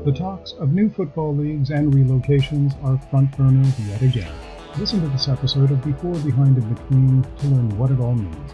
The talks of new football leagues and relocations are front burner yet again. Listen to this episode of Before, Behind, and Between to learn what it all means.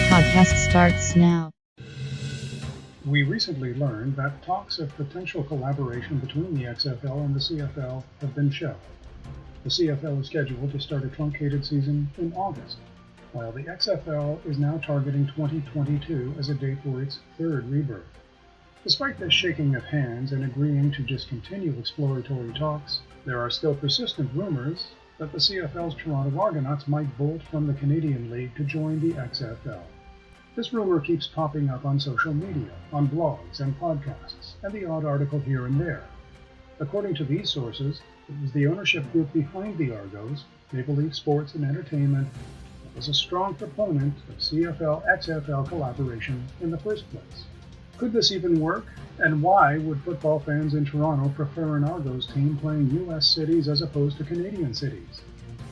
Podcast starts now. We recently learned that talks of potential collaboration between the XFL and the CFL have been shelved. The CFL is scheduled to start a truncated season in August, while the XFL is now targeting 2022 as a date for its third rebirth. Despite this shaking of hands and agreeing to discontinue exploratory talks, there are still persistent rumors that the CFL's Toronto Argonauts might bolt from the Canadian League to join the XFL. This rumor keeps popping up on social media, on blogs and podcasts, and the odd article here and there. According to these sources, it was the ownership group behind the Argos, Maple Leaf Sports and Entertainment, that was a strong proponent of CFL-XFL collaboration in the first place. Could this even work? And why would football fans in Toronto prefer an Argos team playing U.S. cities as opposed to Canadian cities?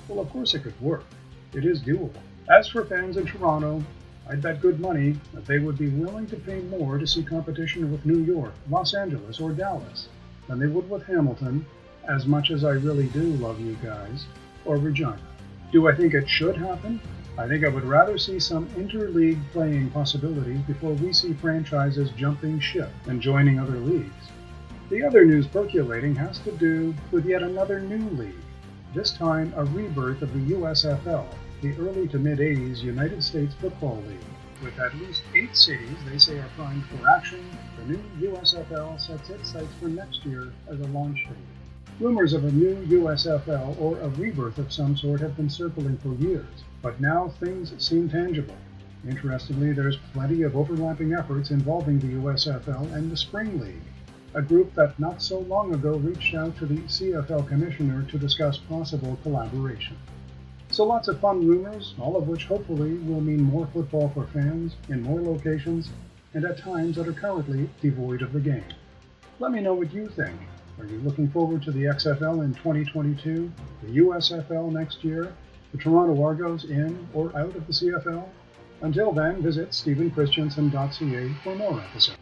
Well, of course it could work. It is doable. As for fans in Toronto, I'd bet good money that they would be willing to pay more to see competition with New York, Los Angeles, or Dallas than they would with Hamilton, as much as I really do love you guys, or Regina. Do I think it should happen? I think I would rather see some interleague playing possibilities before we see franchises jumping ship and joining other leagues. The other news percolating has to do with yet another new league, this time a rebirth of the USFL, the early to mid-'80s United States Football League. With at least 8 cities they say are primed for action, the new USFL sets its sights for next year as a launch date. Rumors of a new USFL or a rebirth of some sort have been circling for years, but now things seem tangible. Interestingly, there's plenty of overlapping efforts involving the USFL and the Spring League, a group that not so long ago reached out to the CFL commissioner to discuss possible collaboration. So lots of fun rumors, all of which hopefully will mean more football for fans in more locations and at times that are currently devoid of the game. Let me know what you think. Are you looking forward to the XFL in 2022, the USFL next year, the Toronto Argos in or out of the CFL? Until then, visit stephenchristiansen.ca for more episodes.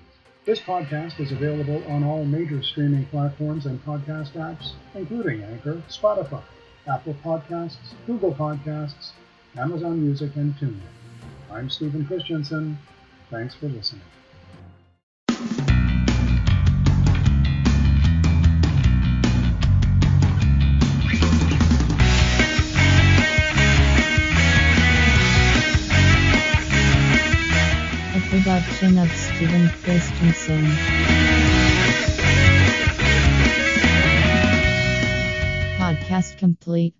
This podcast is available on all major streaming platforms and podcast apps, including Anchor, Spotify, Apple Podcasts, Google Podcasts, Amazon Music, and TuneIn. I'm Stephen Christiansen. Thanks for listening. A production of Stephen Christiansen. Podcast complete.